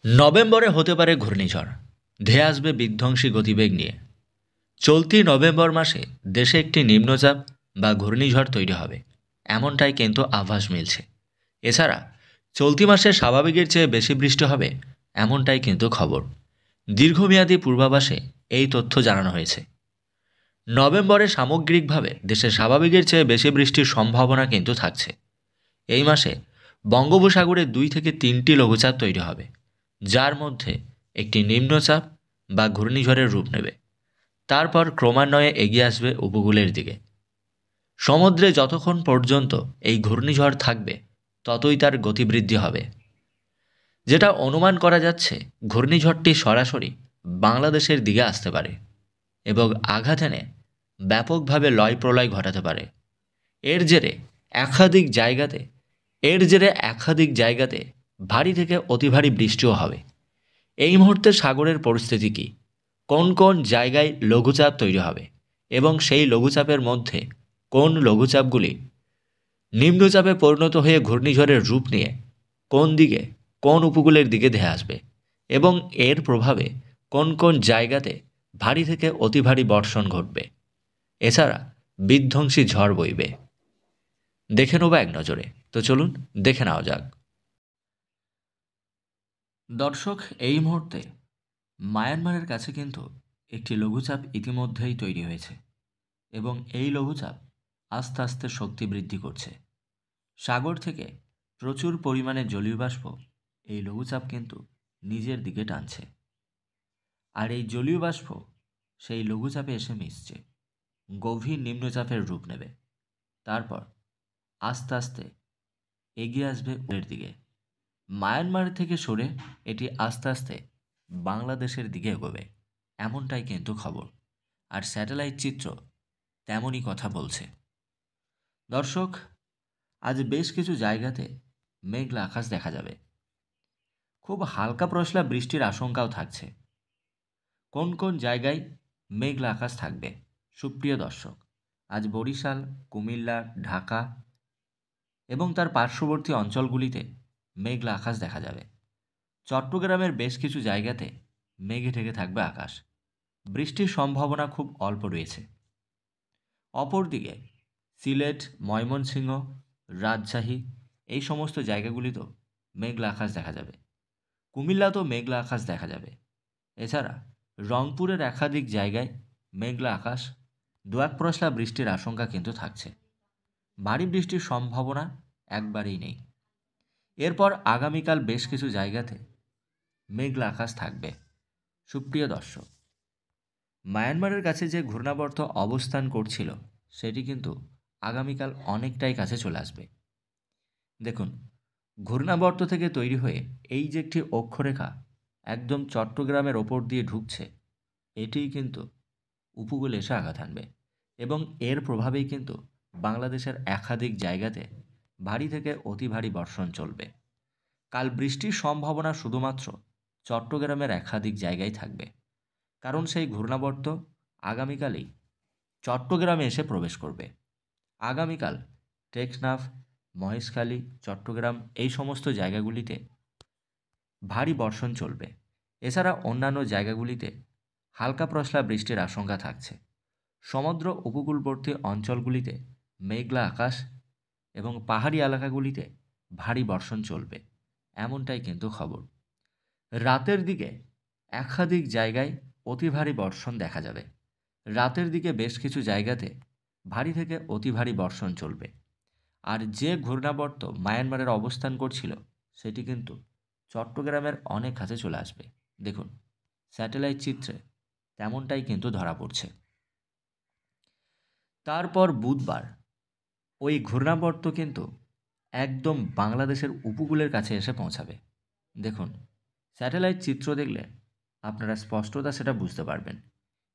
নভেম্বরে হতে পারে ঘূর্ণিঝড়, ধেয়ে আসবে বিধ্বংসী গতিবেগ নিয়ে। চলতি নভেম্বর মাসে দেশে একটি নিম্নচাপ বা ঘূর্ণিঝড় তৈরি হবে, এমনটাই কিন্তু আভাস মিলছে। এছাড়া চলতি মাসে স্বাভাবিকের চেয়ে বেশি বৃষ্টি হবে, এমনটাই কিন্তু খবর। দীর্ঘমেয়াদী পূর্বাভাসে এই তথ্য জানানো হয়েছে। নভেম্বরে সামগ্রিকভাবে দেশে স্বাভাবিকের চেয়ে বেশি বৃষ্টির সম্ভাবনা কিন্তু থাকছে। এই মাসে বঙ্গোপসাগরে 2 থেকে 3টি লঘুচাপ তৈরি হবে, যার মধ্যে একটি নিম্নচাপ বা ঘূর্ণিঝড়ের রূপ নেবে। তারপর ক্রমান্বয়ে এগিয়ে আসবে উপকূলের দিকে। সমুদ্রে যতক্ষণ পর্যন্ত এই ঘূর্ণিঝড় থাকবে, ততই তার গতিবৃদ্ধি হবে। যেটা অনুমান করা যাচ্ছে, ঘূর্ণিঝড়টি সরাসরি বাংলাদেশের দিকে আসতে পারে এবং আঘাত এনে ব্যাপকভাবে লয় প্রলয় ঘটাতে পারে। এর জেরে একাধিক জায়গাতে ভারী থেকে অতি ভারী বৃষ্টিও হবে। এই মুহূর্তে সাগরের পরিস্থিতি কী, কোন কোন জায়গায় লঘুচাপ তৈরি হবে এবং সেই লঘুচাপের মধ্যে কোন লঘুচাপগুলি নিম্নচাপে পরিণত হয়ে ঘূর্ণিঝড়ের রূপ নিয়ে কোন দিকে, কোন উপকূলের দিকে ধেয়ে আসবে এবং এর প্রভাবে কোন কোন জায়গাতে ভারী থেকে অতি ভারী বর্ষণ ঘটবে, এছাড়া বিধ্বংসী ঝড় বইবে, দেখে নেব এক নজরে। তো চলুন দেখে নেওয়া যাক। দর্শক, এই মুহূর্তে মায়ানমারের কাছে কিন্তু একটি লঘুচাপ ইতিমধ্যেই তৈরি হয়েছে এবং এই লঘুচাপ আস্তে আস্তে শক্তি বৃদ্ধি করছে। সাগর থেকে প্রচুর পরিমাণে জলীয় বাষ্প এই লঘুচাপ কিন্তু নিজের দিকে টানছে, আর এই জলীয় বাষ্প সেই লঘুচাপে এসে মিশছে, গভীর নিম্নচাপের রূপ নেবে। তারপর আস্তে আস্তে এগিয়ে আসবে উপরের দিকে। মায়ানমার থেকে সরে এটি আস্তে আস্তে বাংলাদেশের দিকে এগোবে, এমনটাই কিন্তু খবর। আর স্যাটেলাইট চিত্র তেমনই কথা বলছে। দর্শক, আজ বেশ কিছু জায়গাতে মেঘলা আকাশ দেখা যাবে। খুব হালকা পশলা বৃষ্টির আশঙ্কাও থাকছে। কোন কোন জায়গায় মেঘলা আকাশ থাকবে? সুপ্রিয় দর্শক, আজ বরিশাল, কুমিল্লা, ঢাকা এবং তার পার্শ্ববর্তী অঞ্চলগুলিতে মেঘলা আকাশ দেখা যাবে। চট্টগ্রামের বেশ কিছু জায়গাতে মেঘে ঢেকে থাকবে আকাশ। বৃষ্টির সম্ভাবনা খুব অল্প রয়েছে। অপরদিকে সিলেট, ময়মনসিংহ, রাজশাহী এই সমস্ত জায়গাগুলিতেও মেঘলা আকাশ দেখা যাবে। কুমিল্লাতেও মেঘলা আকাশ দেখা যাবে। এছাড়া রংপুরের একাধিক জায়গায় মেঘলা আকাশ, দু এক পশলা বৃষ্টির আশঙ্কা কিন্তু থাকছে। ভারী বৃষ্টির সম্ভাবনা একবারেই নেই। এরপর আগামীকাল বেশ কিছু জায়গাতে মেঘলা আকাশ থাকবে। সুপ্রিয় দর্শক, মায়ানমারের কাছে যে ঘূর্ণাবর্ত অবস্থান করছিল, সেটি কিন্তু আগামীকাল অনেকটাই কাছে চলে আসবে। দেখুন, ঘূর্ণাবর্ত থেকে তৈরি হয়ে এই যে একটি অক্ষরেখা একদম চট্টগ্রামের ওপর দিয়ে ঢুকছে, এটিই কিন্তু উপকূলে এসে আঘাত হানবে এবং এর প্রভাবেই কিন্তু বাংলাদেশের একাধিক জায়গাতে ভারী থেকে অতি ভারী বর্ষণ চলবে। কাল বৃষ্টির সম্ভাবনা শুধুমাত্র চট্টগ্রামের একাধিক জায়গায় থাকবে, কারণ সেই ঘূর্ণাবর্ত আগামীকালই চট্টগ্রামে এসে প্রবেশ করবে। আগামীকাল টেকনাফ, মহেশখালী, চট্টগ্রাম এই সমস্ত জায়গাগুলিতে ভারী বর্ষণ চলবে। এছাড়া অন্যান্য জায়গাগুলিতে হালকা পশলা বৃষ্টির আশঙ্কা থাকছে। সমুদ্র উপকূলবর্তী অঞ্চলগুলিতে মেঘলা আকাশ এবং পাহাড়ি এলাকাগুলিতে ভারী বর্ষণ চলবে, এমনটাই কিন্তু খবর। রাতের দিকে একাধিক জায়গায় অতি ভারী বর্ষণ দেখা যাবে। রাতের দিকে বেশ কিছু জায়গাতে ভারী থেকে অতি ভারী বর্ষণ চলবে। আর যে ঘূর্ণাবর্ত মায়ানমারের অবস্থান করছিল, সেটি কিন্তু চট্টগ্রামের অনেক কাছে চলে আসবে। দেখুন, স্যাটেলাইট চিত্রে তেমনটাই কিন্তু ধরা পড়ছে। তারপর বুধবার ওই ঘূর্ণাবর্ত কিন্তু একদম বাংলাদেশের উপকূলের কাছে এসে পৌঁছাবে। দেখুন, স্যাটেলাইট চিত্র দেখলে আপনারা স্পষ্টতা সেটা বুঝতে পারবেন।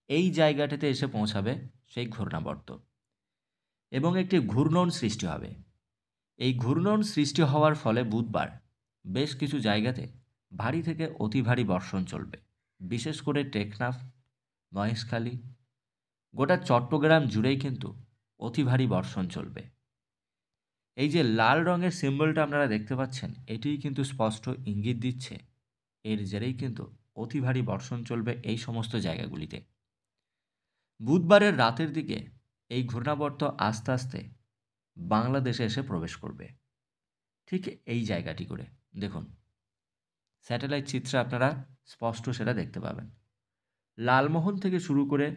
এই জায়গাটিতে এসে পৌঁছাবে সেই ঘূর্ণাবর্ত এবং একটি ঘূর্ণন সৃষ্টি হবে। এই ঘূর্ণন সৃষ্টি হওয়ার ফলে বুধবার বেশ কিছু জায়গাতে ভারী থেকে অতি ভারী বর্ষণ চলবে। বিশেষ করে টেকনাফ, মহেশখালী, গোটা চট্টগ্রাম জুড়েই কিন্তু অতি ভারী বর্ষণ চলবে। এই যে লাল রঙের সিম্বলটা আপনারা দেখতে পাচ্ছেন, এটিই কিন্তু স্পষ্ট ইঙ্গিত দিচ্ছে এর জেরেই কিন্তু অতি ভারী বর্ষণ চলবে এই সমস্ত জায়গাগুলিতে। বুধবারের রাতের দিকে এই ঘূর্ণাবর্ত আস্তে আস্তে বাংলাদেশে এসে প্রবেশ করবে, ঠিক এই জায়গাটি করে। দেখুন, স্যাটেলাইট চিত্রে আপনারা স্পষ্ট সেটা দেখতে পাবেন। লালমোহন থেকে শুরু করে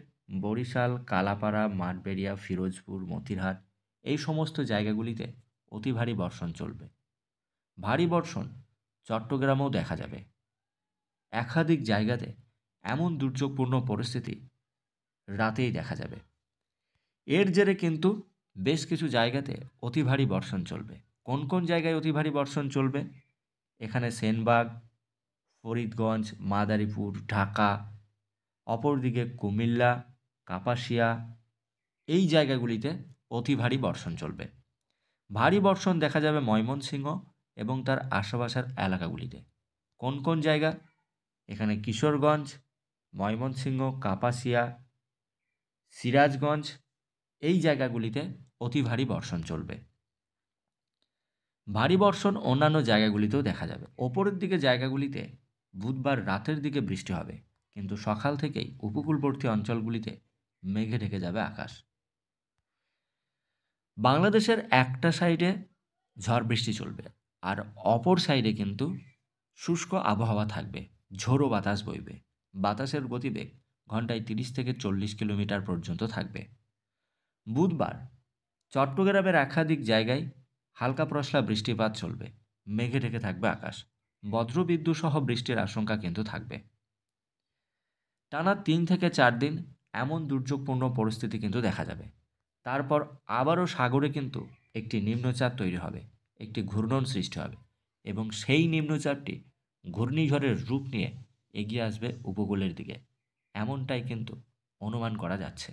বরিশাল, কালাপাড়া, মাঠবেড়িয়া, ফিরোজপুর, মতিরহাট এই সমস্ত জায়গাগুলিতে অতি ভারী বর্ষণ চলবে। ভারী বর্ষণ চট্টগ্রামেও দেখা যাবে। একাধিক জায়গাতে এমন দুর্যোগপূর্ণ পরিস্থিতি রাতেই দেখা যাবে। এর জেরে কিন্তু বেশ কিছু জায়গাতে অতি ভারী বর্ষণ চলবে। কোন কোন জায়গায় অতি ভারী বর্ষণ চলবে? এখানে সেনবাগ, ফরিদগঞ্জ, মাদারীপুর, ঢাকা, অপরদিকে কুমিল্লা, কাপাসিয়া এই জায়গাগুলিতে অতি ভারী বর্ষণ চলবে। ভারী বর্ষণ দেখা যাবে ময়মনসিংহ এবং তার আশেপাশের এলাকাগুলিতে। কোন কোন জায়গা? এখানে কিশোরগঞ্জ, ময়মনসিংহ, কাপাসিয়া, সিরাজগঞ্জ এই জায়গাগুলিতে অতি ভারী বর্ষণ চলবে। ভারী বর্ষণ অন্যান্য জায়গাগুলিতেও দেখা যাবে। ওপরের দিকে জায়গাগুলিতে বুধবার রাতের দিকে বৃষ্টি হবে, কিন্তু সকাল থেকেই উপকূলবর্তী অঞ্চলগুলিতে মেঘে ঢেকে যাবে আকাশ। বাংলাদেশের একটা সাইডে ঝড় বৃষ্টি চলবে, আর অপর সাইডে কিন্তু শুষ্ক আবহাওয়া থাকবে, ঝোড়ো বাতাস বইবে। বাতাসের গতিবেগ ঘন্টায় 30 থেকে 40 কিলোমিটার পর্যন্ত থাকবে। বুধবার চট্টগ্রামের একাধিক জায়গায় হালকা পশলা বৃষ্টিপাত চলবে, মেঘে ঢেকে থাকবে আকাশ। বজ্রবিদ্যুৎ সহ বৃষ্টির আশঙ্কা কিন্তু থাকবে। টানা 3 থেকে 4 দিন এমন দুর্যোগপূর্ণ পরিস্থিতি কিন্তু দেখা যাবে। তারপর আবারও সাগরে কিন্তু একটি নিম্নচাপ তৈরি হবে, একটি ঘূর্ণন সৃষ্টি হবে, এবং সেই নিম্নচাপটি ঘূর্ণিঝড়ের রূপ নিয়ে এগিয়ে আসবে উপকূলের দিকে, এমনটাই কিন্তু অনুমান করা যাচ্ছে।